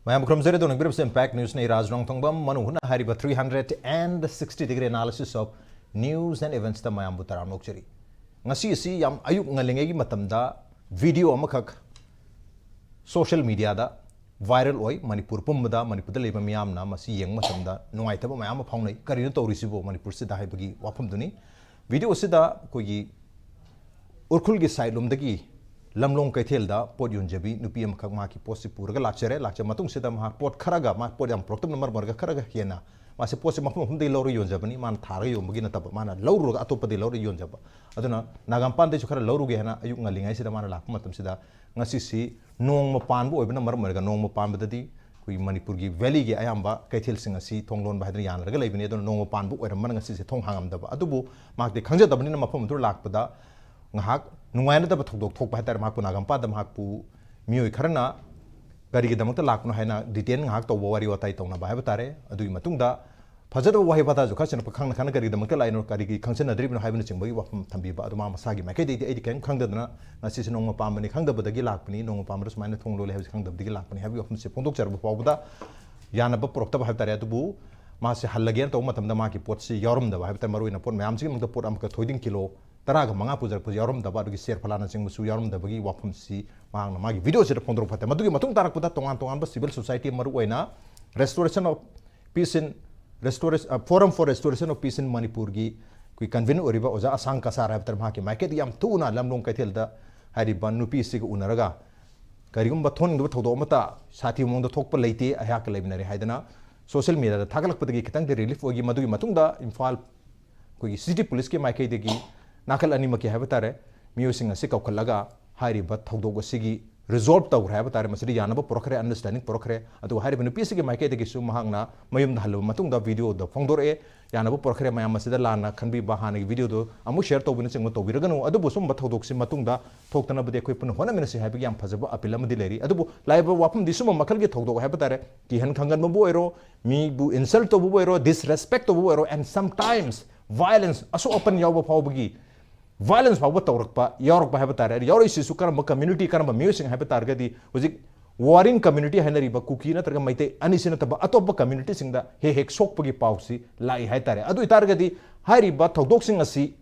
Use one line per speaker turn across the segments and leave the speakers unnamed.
Mayam Krumzere to Nagrips Impact News Nay Rajrong Tongbam, Manuhuna Hariba 360-degree analysis of news and events the Mayam Butaram Mokcheri. Ngasi Yam Ayuk Nalingegi Matamda, video Amakak, social media da, viral oi, Manipur Pumbada, Manipur Leba Miamna, Masi Yang Matamda, no Itaba Mayama Pongni, Karinato Risibo, Manipur Sida Hibagi, Wapamduni, video Sida Kogi Urkulgi side Lumdagi. Lamlong Kaitelda, Podium Jabi, Nupiam Kamaki, Posi Purga, Lachere, Lachamatung Sidam, Port Karaga, Podium Proctum number Karaga Hiena, Masi Posimum de Lori Yonjabani, Man Tario, Magina Tapamana, Lauru, Atopa de Lori Yonjaba. Aduna, Nagampande Chukara Lauru Gana, Ayungaling, I said Amana Matum Sida, Nasisi, no Mapanbo, even a Marmaraga, no Mapambadi, we Manipurgi, Valley, Ayamba, Kaitil Singasi, Tonglon Badrian, Regalabin, no Mapanbo, or a Manasi, Tongham, the Adubu, Mark the Kanja Dabina Mapum to Lakpada, Ngahak. Nungaina da bathok thok ba hatar mahakpu nagampa da mahakpu mioi kharana gari gi damta lakno haina detail ngahak to wari watai tawna ba habatare adui matungda phajada wahi bata ju khachana pakhang khana gari damta laino gari gi khangchana dribno haibna chingbai wafam thambi ba aduma masagi makai dei ai ken khangdana ngasi se nongma pamani khangda badagi lakpani nongma pamra sumaina thonglo le habi khangda badagi lakpani habi wafam se pondok charba pawda yana ba prokta ba habatare atubu ma se hallage to matamda ma ki pot se yorum da ba habatar maruina pot mayam se mangda pot am ka thoiding kilo Taraga Manga Puja Yarum the Badu Ser Palana Sing Musu Yarum the Bagi Wapum Si Mang Magi videos at the Pondro Pata Madu Matung Tarakuta Tongan Civil Society Maruena Restoration of Peace in Restoration Forum for Restoration of Peace in Manipurgi Qui convene Uriba Oza Asanka Sara after Maki Market Yam Tuna Lamlong Katilda Hariban Nupi Sig Unaraga Karigumba Ton the Todomata Sati Mondo Tokpa Late Ayaka Levinary Haidana Social Media the Tagalak Pagi Kitang the relief Ogi Madu Matunda in Fal City Police Maki Degi Nakal Animaki Habatare, musing a sick of Kalaga, Hari but Togo Sigi, resolved to Habatare, Masri Yanaba, Procre, understanding Procre, and to Hari Pisiki Maketi Sumahana, Mayum Halu, Matunga video, the Fondore, Yanaba Procre, Mayamasida Lana, can be Bahani video to Amusher to win a single to Virgano, Adubusum, but Todoxi Matunda, talked about the equipment, 1 minute happy and Pazaba, Apilama Dileri, Adubu, Live Wapum, the Suma Makalgi Todo Habatare, Kihan Kangan Buero, me bu insult to Buero, disrespect to Buero, and sometimes violence, also open Yawa Pawbagi. Violence power Torpa, York Habitat, Yoris Sukara community kind of amusing habitat, was it warring community Henry Bakukina, Tagamate, Anisinataba, Atopa communities in the Hek Sokpagi Pausi, Lai Hatare, Adu Targati, Hariba, Todoxing a sea,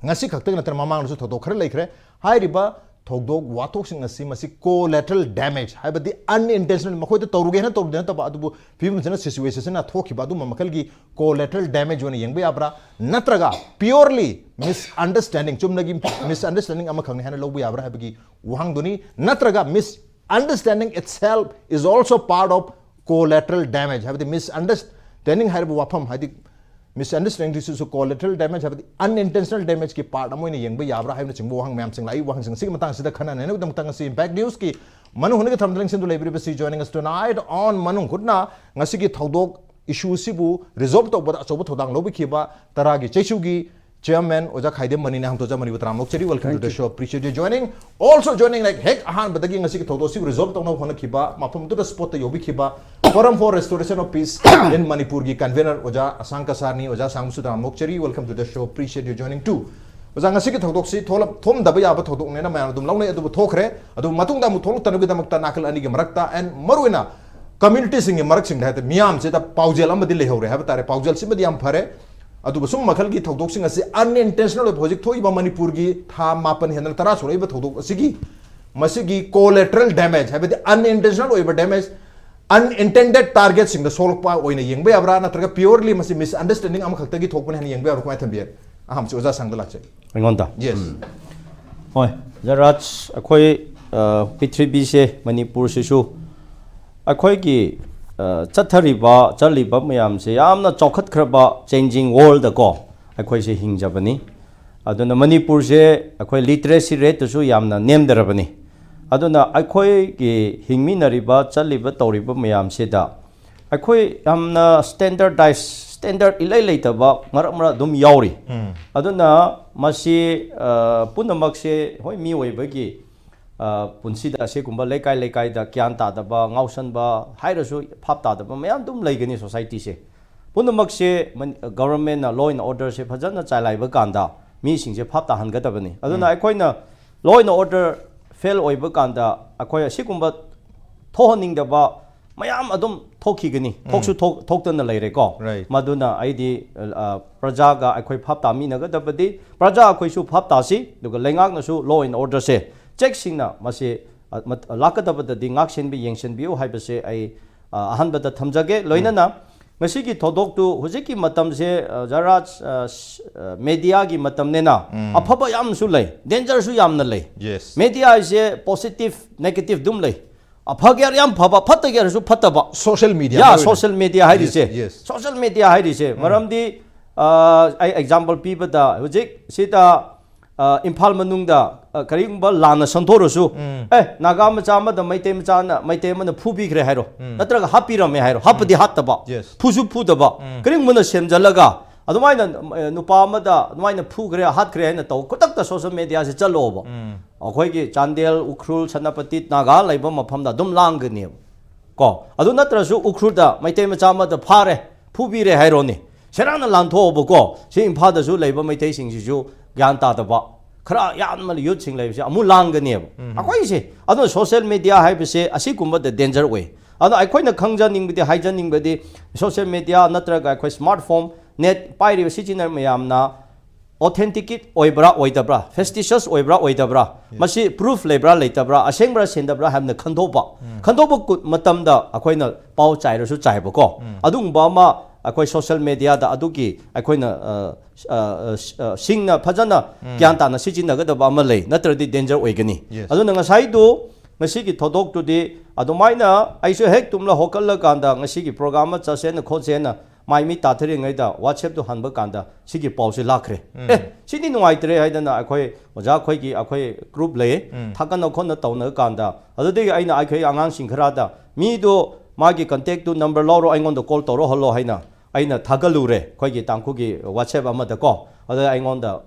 Nasik Mamma to Tokra Lake, Hariba, Togdog, Watoxing a sea, Masi collateral damage, but the unintentional Makoda Torugana Togdenta, people in a situation at Toki Baduma Makalgi, collateral damage when a young Biabra, Natraga, purely misunderstanding, Chumnagi misunderstanding Amakang Hanalo Biabra Habigi, Wangduni, Natraga misunderstanding itself is also part of collateral damage. Have the misunderstanding Haribu Wapam, Hadi misunderstanding this is a collateral damage, have the unintentional damage ki part of young Biabra having a Wang Mamsing, Lai Wang Sigmatang Sidakan and Udamtangasi Impact News ki Manu Hunika Thumbling into Library joining us tonight on Manu Hudna, Nasiki Todok. Issue Sibu, resolved over Sobotodang Lobikiba, Taragi Chechugi, Chairman, Oja Haidem Manina Hamtozamani with Ramokcheri. Welcome to the show. Appreciate you joining. Also joining like Heck Han, but again, Nasik Todosi, resolved on Honakiba, Mapum to the spot the Yobikiba, Forum for Restoration of Peace in Manipurgi, convener Oja Asanka Sarni, Oja Samsuda Mokcheri. Welcome to the show. Appreciate you joining too. Ozangasik Todosi, Tom Dabaya, Todona, Manadum Lone, Adu Tokre, Adu Matunda Mutol, Tanugita Nakal and Marakta and Maruina. Communities in Marxing had the Miam said a Paujel Amadile, have a Paujel Simadiam Pare, Adubasum Makalgi Todoxing as the unintentional project Toiba Manipurgi, Tam Mapan Henel Taras, or even Todosigi, Masigi collateral damage, have the unintentional over damage, unintended targets in the soul power in a young Beabrana, purely must misunderstanding Amakatagi Token and young Bear of Matambier. Aham Suza Sangalache.
Ringonda.
Yes.
Oi, the rats, a koi Pitri Bise, Manipur Shishu. Akoigi Chatariba, Chaliba Mayam say, I'm not chocolate crabba changing world ago. Akoi say Hing Japani. Adona Manipur say, Akoi literacy rate to show Yamna name the Rabani. Adona Akoi Hingminariba, Chaliba Toriba Mayam Seda. Akoi Amna standard ilator ba Maramra Dum Yauri. Adona Masi Punamaxe, Hoi Miwe Bagi. Punsida Sekumba Lekai the Kianta the Ba, Ngausan Ba, Hirasu, Papa the Mayandum Lagani society say. Punamakse government law and order say Pazana Chalai Baganda, missing the Papa Hangatabani. I don't know, I coin law and order fell or Baganda, acquire Sekumba toning the Ba mayam adum thokigani thoksu thoktan leire ko
Right.
maduna aidi praja ga akhoi phap ta mi na ga dabadi praja akhoi su phap ta si duga lengak na su law and order se check sing na mase lakadabada di ngak sin bi yengsin bi hai ba se ai ahan bada thamjage loina na ngasi ki thodok tu hujiki matam se jara media gi matam ne na aphaba yam su lei danger su yam na lei
Yes.
media is a positive negative dum lei aphage yam phaba phatage su phataba
Social media.
yeah social media hai
Yes,
se
yes.
social media hai se maram di ai example people da hujik sita imphal manung da karingba lana santhorosu naga macha ma da maite macha na maite ma na phubi khre hairo natraga happy ram hairo hapdi hataba
Yes.
phusu pudaba karing mana semjalaga adumaina nupa ma da adumaina phu khre hat khre na to kotak ta social media se chalo ba akhoi gi chandel ukhrul sanapati naga laiba mafam da dum langgni ko adu natrasu ukhrul da maite macha ma da phare phubi re hairo ni serana lantho ba ko se imphal da su laiba maite sing si ju gyan ta da ba khara yan mal yut sing lai se amu lang ga ne akoi se adu social media hai be se asi kumba the danger way adu akoi na khangja ning bi hai jan ning bi social media natra ga akoi smartphone net pai ri si chinar mayam na authenticate oibra oidabra facetious oibra oidabra masi proof lebra leitabra asengbra sendabra hamna khandoba matam da akoi na pau chai ro su chai ba ko adung ba ma akoi social media da aduki akoi na singna phajana kyan ta na sijina ga da ba ma lei natradi danger oigani
Yes.
adu na ngasai do ngasi ki thodok tu di adumaina aisu hek tumla hokal la kanda ngasi ki program cha se na khose na mai mi ta thari ngai da whatsapp tu hanba kanda sigi pause lakhre sini nuai tre haidana akoi oja khoi ki akoi group le thakana khon na tawna kanda adu de aina akoi angang sing khara da mi do magi contact tu number loro aingon do call toro hello haina aina thagalure khoi ki tangku ki whatsapp ama da ko adu aingon da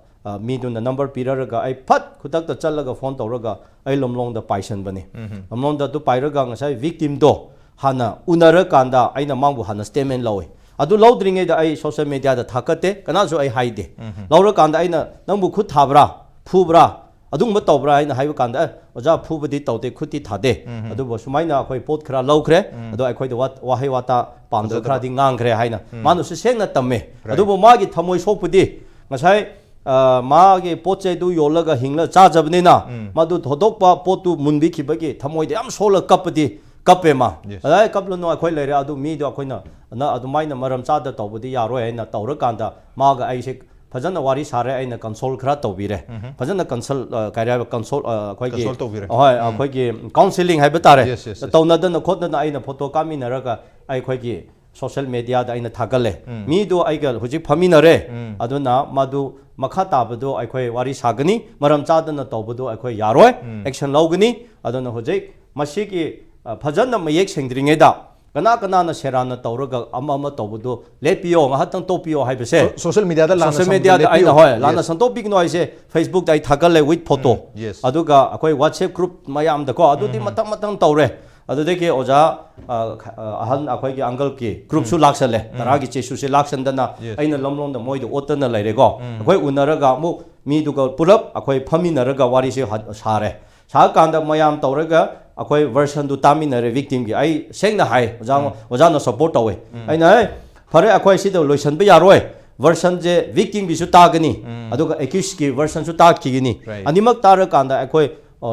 mi du na number piraraga ai phat khudak ta challaga phone tawraga ai lomlong da paisan bani lomlong da tu pairaga ngasai victim do hana unara kanda aina mangbu hana statement lawi adu lawdringe da ai social media da thakate kana so ai haide lawra kanda aina nangbu khut thabra phubra adung ba tawbra aina haiba kanda oja phubadi tawte khuti thade adu bo sumaina akhoi pot khra lawkhre adu akhoi da wahai wata pamda khra di ngang khre haina manu se sengna tamme adu bo magi thamoi sokpudi ngasai 마게 포체도 요라가 힝라 짜잡네나 마도 도독바 포투 문비 키바게 타모이데 암 솔라 갑디 갑베마 아이 갑로노 아코이 레레 아두 미도 아코이나 나 아두 마이나 마람 짜다 tawbudi yaro aina tawra kanda maga aise phajana wari sare aina console khra tawbire phajana console kaira console akhoi gi hoi akhoi gi counseling hai batare tawna da khotna na aina photo kami naraga ai khoi gi social media da aina thagale mi do aigal hujik phaminare aduna madu makha tabado aikhoi wari sagani maram chadana tawbado aikhoi yaroi action logani aduna hujik masiki phajana mayek sengdringe da kana kana na serana tawraga ama tawbado lepiyo ngahatang topiyo haibese
social media da
social media da aina hoi lana santo big no aise facebook da thagale with photo aduga akoi whatsapp group mayam da ko adudi matang tawre adudeki oja ahan akhoi gi angle ki group su laksale taragi chesu se laksandana aina lomlong da moido otana laire go akhoi unaraga mu mi duga pulap akhoi phaminaraga wari se sare sa kanda mayam tawraga akhoi version du taminare victim gi ai sengna hai oja na support tawe aina phare akhoi si do loisan be yaroi version je victim bi su tagani aduga accused ki version su tag kigini animak tar kanda akhoi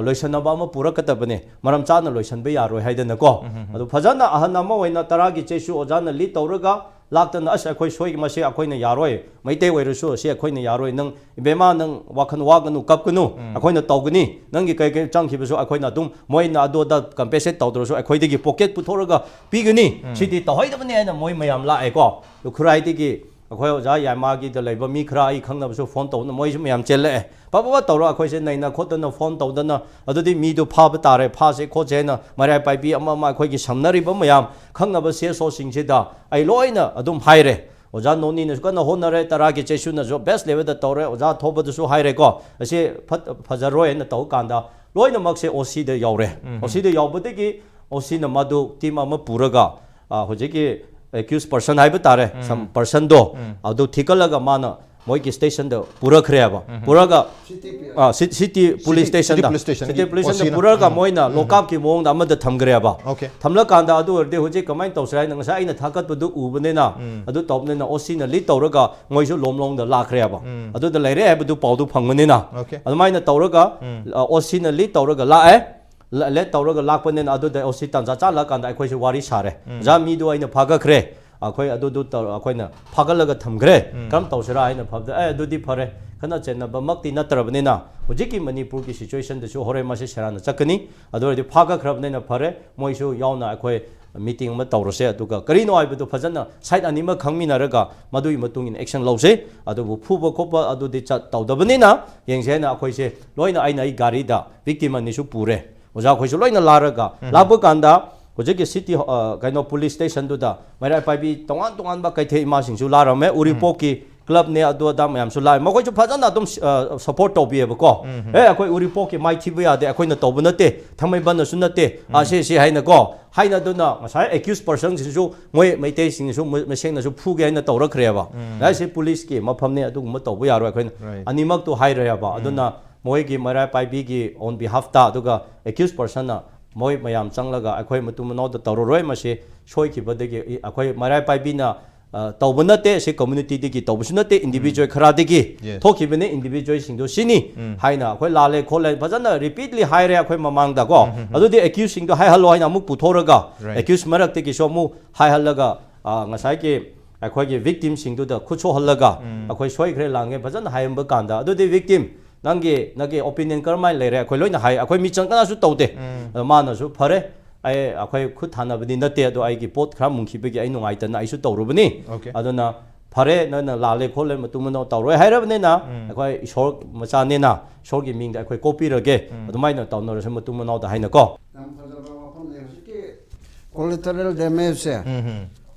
loisanaba ma purakatbane maram chana loisanbe yaroi haidana ko adu phajana ahanama oina taragi chesu ojana li tawraga laktana as akhoi soi mase akhoina yaroi maite oirusu se akhoina yaroi nang ibema nang wakhan waganu kapkunu akhoina tawgani nangi kai kai changkhibasu akhoina dum moina adoda compensate tawdrosu akhoidagi pocket puthoraga pigani sidi tahoidabane aina moi mayam la ai ko khuraidigi akhoi oja yamagi da leiba mi khra ai khangnabasu phone tawna moi sum yam chelle papa tawra akhoi se naina khotana phone tawdana adudi mi do phab tare phase khojena marai pai bi ama ma akhoi gi samnari ba mayam khangnaba se so singse da ai loina adum haire oja noni ne kana honare taragi chesu na jo best level da tawre oja thobadu su haire ko ase phajaroi na taw kanda loina makse oc da yaure oc da yawbadegi oc na madu team ama puraga hojeki accused person hai batare some person do adu thikalaga mana 모이기 스테이션도 부러크래봐. 부러가 시티 폴리스 스테이션다. 시티 폴리스인데 부러가 모이나 로캅기 모ong다 아무도 탐그래봐. 탐락간다 아두 어디 호지 그만 또스라이 능사 아이나 타갓부도 우브네나 아두 톱네나 오시나 리 떠러가 모이쇼 롬롱다 라크래봐. 아두도 레레 해부도 파우도 팡문네나. 아두마이나 떠러가 오시나 리 떠러가 라에 let tawraga lakpanen adu da ositan za cha lakanda akhoi se wari sare ja mi do aina phaga khre akhoi adu du akhoi na phagalaga thamgre kam tawsara aina phabda adu di phare khana chenna bamakti na tarabnena hojiki manipur ki situation da chu hore ma se sharana chakani adu di phaga khrabnena phare moi su yauna akhoi meeting ma tawrose aduga karino aibudu phajana side anima khangminaraga madui matungin action lause adu phuba khopa adu di cha tawdabnena yengse na akhoi se loina aina I gari da victim ani su pure 오자 거기서 로이나 라르가 라버간다 거기 시티 가이노 폴리스 스테이션도다 마이라 파이비 동안 바 카이테 이마싱수 라라메 우리 포키 클럽네 아도다 맘수 라 뭐거지 파잖아 좀 서포트 도비에버고 에 아코이 우리 포키 마이 티브야데 아코이나 도브나테 탕마이반나 순나테 아시시 하이나고 하이나도나 마사이 accused person 진수 모이 메이테 싱수 메생나수 푸게 하이나 떠러 그래봐 나시 폴리스기 마팜네 아두고 떠보 야로 아코이나 아니막도 하이러야바 아도나 모이기 마라 파이비기 on behalf 다 아두가 accused person나 모이 마얌 짱라가 아코이 무투모노도 떠러로이 마시 쇼이키버데기 아코이 마라 파이비나 tawbunate se community digi tawbusunate individual khara digi thokibene individual singdo sini haina khoi lale khole bajana repeatedly haire khoi mamang da go adudi accused singdo hai halo haina muk puthoraga accused marak te ki somu hai halaga ngasai ke khoi ge victim singdo da khucho halaga khoi soi khre lange bajana haimba kanda adudi victim nangge nage opinion karmai lere khoi loina hai khoi mi changkana su tawde mana su phare ai akhoi khut thanabani nate ado ai gi pot khra mungkhibegi ai nungai tan ai su tawrubani adona phare na lale khole matumno tawroi hairabne na akhoi ishor machane na ishor gi ming da akhoi copy rage adumai na tawnor se matumno da haina ko
collateral damage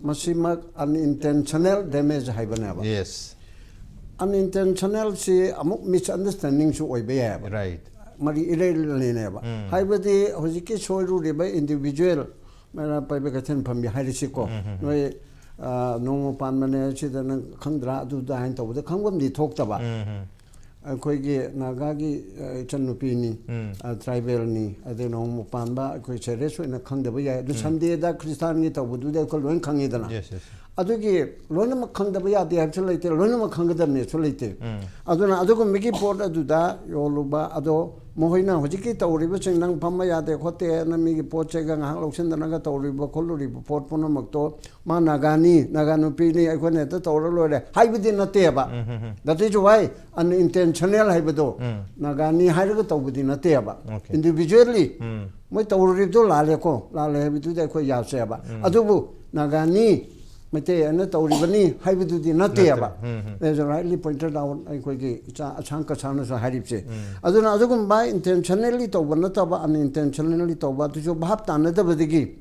masimak unintentional damage haibana ba
yes
unintentional si amuk misunderstanding su oibe ya
right
mari irrelevant haibadi hojiki soiru reba individual mera paibe kathen phambi hairisi ko noi nomo panmane chidana khandra adu da hain tawda khangwam di thokta ba akoigi nagagi channupi ni tribal ni ade nomo panba akoi chereso na khangdaba ya du sunday da christian ni tawdu de ko loin khangidana
yes yes
adugi loinama khangdaba ya de actually loinama khangdabne chulaite aduna adugo migi port aduda yoluba ado mohoina hojiki tawriba chengnang phamma yade khote na migi pochega ngahang loksindana ga tawriba kholuriba port pono makto ma naganu pini akhone ta tawra lore haibidi nate ba that is why unintentional haibido nagani hairaga tawbudi nate ba individually moi tawrido lale ko lale habidu de ko yase ba adubu nagani mate ana tawribani haibidudi nateyaba as rightly pointed out aikoigi achangka chana so haripse aduna adugum by intentionally tawbana taba unintentionally tawba tu jo bhab tanada badigi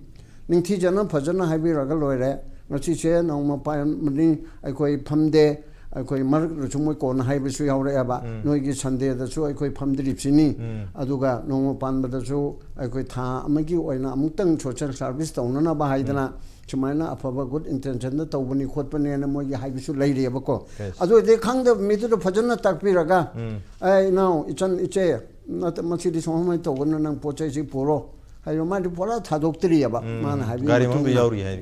ningthi jana phajana haibi raga loire ngachi che nongma pa mani aikoi phamde aikoi mar chumoi kon haibi su yaure aba noigi sunday da su aikoi phamdripsini aduga nongma pan bada su aikoi tha amagi oina amutang social service tawnana ba haidana chumaina afaba good intention da tawbani khotpane na mogi haibisu leire bako adu de khangda mitu phajana takpiraga ai now ichan iche not much this home to gonna nang pochai si puro hayo ma pura thadoktriya ba mana habi
gari mon bi yauri hai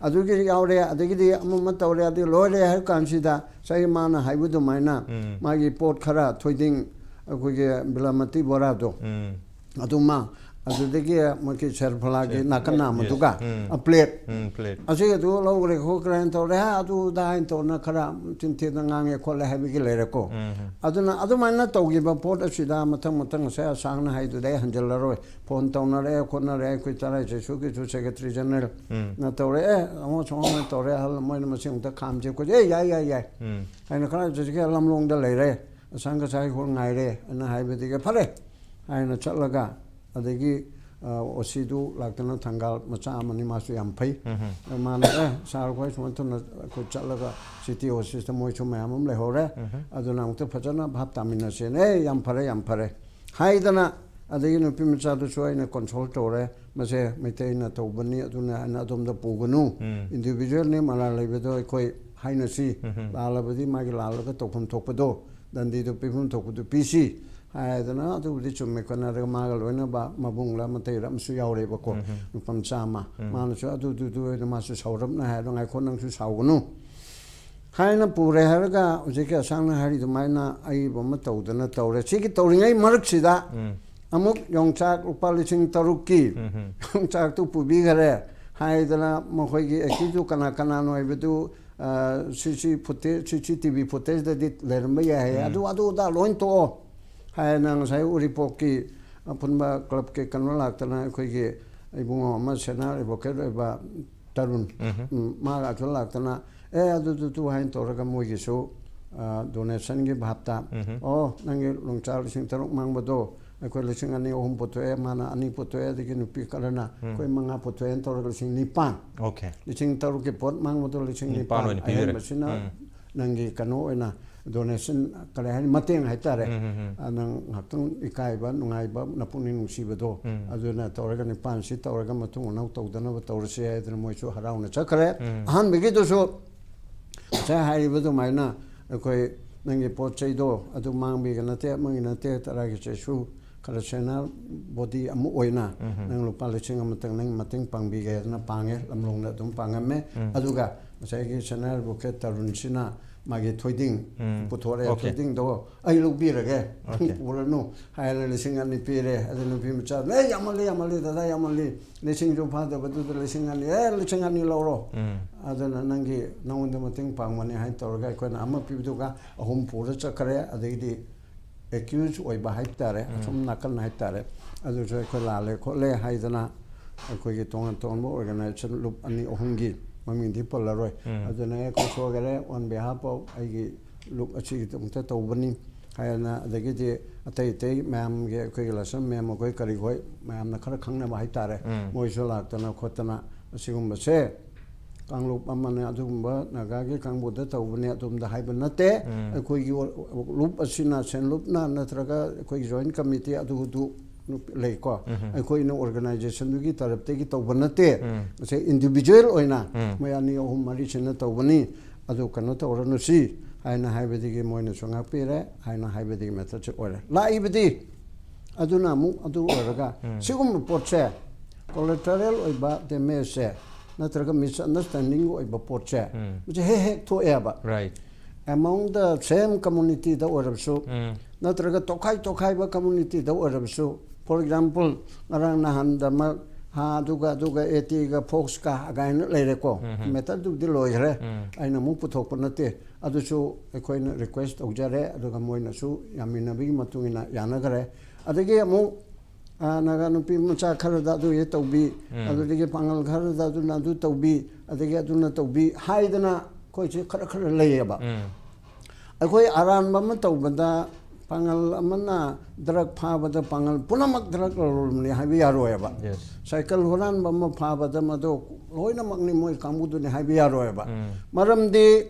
adu gi yaure adagi di amma tawre adu lore ha kansida sai mana haibudu maina magi port khara thoiding akoge bilamati borado aduma adudagi maki serphalage nakana maduga a plate ase du logre ko kran to ra adu dain to na khara tinte da ngange khole habi gi lere ko aduna adumana togi ba pot asida matang sa sangna haidu dai hanjalaro phone to na re ko na re ko tara je su ki secretary general na to re amo chong to re hal moi na sing ta kham je ko ya ai na khara je ge lam long da lere sang sai ko ngai re na haibi ge phare ai na chalaga adagi osidu laktana thangal macha amani masu yam phai mana sar khoi suntuna ko chalaga city office ta moi chu mayam le hore aduna mukta phajana bhab tamina se ne yam phare haidana adagi nupi machadu chu aina control tore mase maitai na tawbani aduna ana adomda puganu individual ne mala lebedo koi haina si lalabadi magi lalaga tokun tokpado dandi do pipum tokpudu pisi haidana adu di chumme kana ra maga loina ba mabungla matai ram su yaure ba ko nupam chama manu chu adu du na masu sauram na ha ngai khonang su saugunu haina pure haraga ujike sangna hari dumaina ai bomma tawdana tawre chiki tawringai marak sida amuk yongchak upalising taruki yongchak tu pubi gare haidana mokhoi akidu kana noi bedu CCTV footage da dit lerma ya hai adu da loin to hai nang sai uripok ki apunba club ke kanwa laktana khoi ge ibungo ma sena iboke ba tarun ma ga thol laktana adu tu hain to ra mo gi so donation gi bhapta nangi longchal sing taruk mang bodo akhoi lising ani ohum potwe mana ani potwe digi nupi karana koi manga potwe en tor lising nipan
okay
lising taru ke pot mang bodo lising nipan ai masina nangi kano ena donation kale hani mateng haitare anang haktung ikai ba nungai ba napuni nungsi bedo aduna torga nipan si torga matung nau tawdana ba torse adna moichu harauna chakre han begi do so cha hai bedo maina koi nangi pot chaido adu mang bi ganate mangina te taragi chesu Kalasena body amu oina nang lupa lising amatang nang mating pangbiga na pange lamlong na dum pangame aduga sai gi channel buket tarun sina magi thoiding puthore thoiding do ai lu bi rage pura no haila lising ani pire adunu bi macha le yamali dada yamali lising jo phada badu lising ani loro adana nangi nangunda mating pangmani hai torga koina amma pibuga ahum pura chakare adigi accused oiba haitare sum nakal haitare adu so ko lale ko le haidana ko gi tongan tonbo organization loop ani ohungi mamin di polaroi aduna ko so gare on behalf of ai loop achi tumta tawbani hayana adagi di atai mam ge ko gi lasam mam ko kari goi mam na khara khangna ba haitare moi so laktana khotana asigum se Kanglup amana adumba nagagi kangbuda tawbani adumda haiba nate akhoi loop asina sen loop na natraga akhoi join committee adudu leiko akhoi no organization gi tarapte gi tawbanate se individual oina mayani ohum mari chena tawbani adu kano tawranu si aina haibedi gi moina songa pire aina haibedi gi meta che ore la ibedi aduna mu adu oraga sigum porche collateral oiba de mese natraga misunderstanding oiba porche je he to eba
right
among the same community da orabsu natraga tokai ba community da orabsu for example narang nahan da ma ha duga eti ga fox ka again lere ko meta du di loire aina mu puthok panate adusu ekoina request aujare aduga moina su yamina bi matungina yanagare adagi amu naga nupi macha khara da du ye tawbi adigi pangal khara da du na du tawbi adigi aduna tawbi haidana koi che khara leyaba akoi aran bam tawbada pangal amana drug phabada pangal punamak drug rolni habi yaroyaba cycle horan bam phabada mado loina makni moi kamudu ne habi yaroyaba maramdi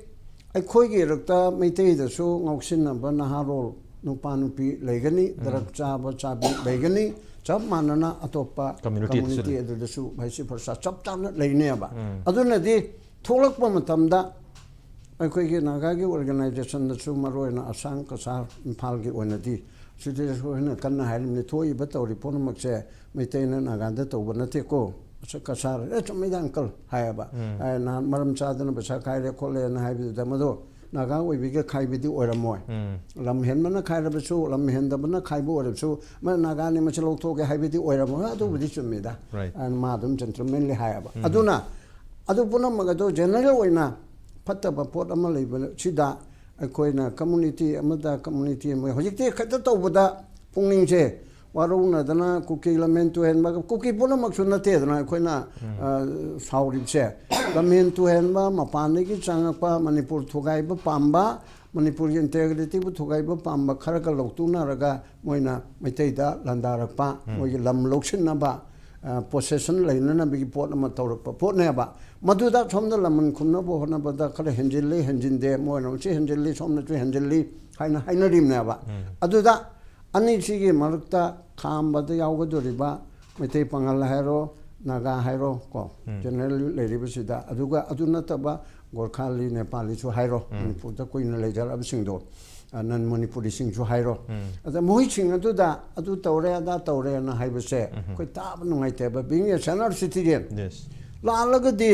akoi gi rakta meitei da su ngoksin ba naharol nupa nupi legani drug chabi legani chap manana atopa community adu su bhaisi farsa chap chana leine ba aduna di tholak pa matamda akoi gi naga gi organization da su maroina asang kasar imphal gi onadi sidi su hena kanna halimni thoi ba tawri pon makse meitena naga da tawbana te ko kasar chumida uncle hayaba na maram chadana basa khaire khole na haibi da mado naga oibiga khaibidi oramoy lam henmana khairabasu lam hendabana khaibu orasu ma naga ni machalo thoge haibidi oramoy adu budi chumida and madum gentlemanly hayaba aduna adu punam magado general oina fattaba pot ama leiba sida akoina community amada community mo hojikti khata tawbada pungningse waruna dana kuki lamentu hen ma kuki punam maksuna te dana akoina sauribse lamentu hen ma mapane gi changakpa manipur thogai ba pamba manipur integrity bu thogai ba pamba khara ka loktuna raga moina maitai da landarakpa moi lam loksin na ba possession laina na bigi pot ma tawrakpa pot ne ba maduda somna laman khumna bo hona ba da khara henjinde moina chi henjilli somna chi henjilli haina rim ne ba aduda ani chigi marukta ꯈꯥꯝꯕꯗ ꯌꯥꯎꯒꯗꯣꯔꯤꯕ Meitei ꯄꯥꯉꯜ ꯍꯥꯏꯔꯣ ꯅꯥꯒꯥ ꯍꯥꯏꯔꯣ ꯀꯣ general ꯂꯩꯔꯤꯕꯁꯤꯗ ꯑꯗꯨꯒ ꯑꯗꯨ ꯅꯠꯇꯕ ꯒꯣꯔꯈꯥꯂꯤ ꯅꯦꯄꯥꯂꯤꯁꯨ ꯍꯥꯏꯔꯣ ꯃꯅꯤꯄꯨꯔꯗ ꯀꯨꯏꯅ ꯂꯩꯖꯔꯛꯑꯕꯁꯤꯡꯗꯣ ꯅꯟ ꯃꯅꯤꯄꯨꯔꯤꯁꯤꯡꯁꯨ ꯍꯥꯏꯔꯣ ꯑꯗ ꯃꯣꯏꯁꯤꯡ ꯑꯗꯨꯗ ꯑꯗꯨ ꯇꯧꯔꯦ ꯑꯗꯥ ꯇꯧꯔꯦꯅ ꯍꯥꯏꯕꯁꯦ ꯑꯩꯈꯣꯏ ꯇꯥꯕ ꯅꯨꯡꯉꯥꯏꯇꯦꯕ ꯕꯤꯡ ꯑꯦ ꯁꯦꯅꯤꯌꯔ ꯁꯤꯇꯤꯖꯦꯟ ꯂꯥꯜꯂꯒꯗꯤ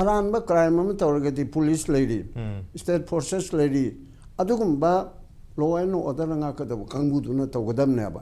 ꯑꯔꯥꯟꯕ ꯀ꯭ꯔꯥꯏꯝ ꯑꯃ ꯇꯧꯔꯒꯗꯤ ꯄꯨꯂꯤꯁ ꯂꯩꯔꯤ ꯁ꯭ꯇꯦꯠ ꯐꯣꯔꯁꯦꯁ ꯂꯩꯔꯤ ꯑꯗꯨꯒꯨꯝꯕ ꯂꯣ ꯑꯦꯟ ꯑꯣꯔꯗꯔ ꯉꯥꯛꯀꯗꯕ ꯀꯥꯡꯕꯨꯗꯨꯅ ꯇꯧꯒꯗꯕꯅꯦꯕ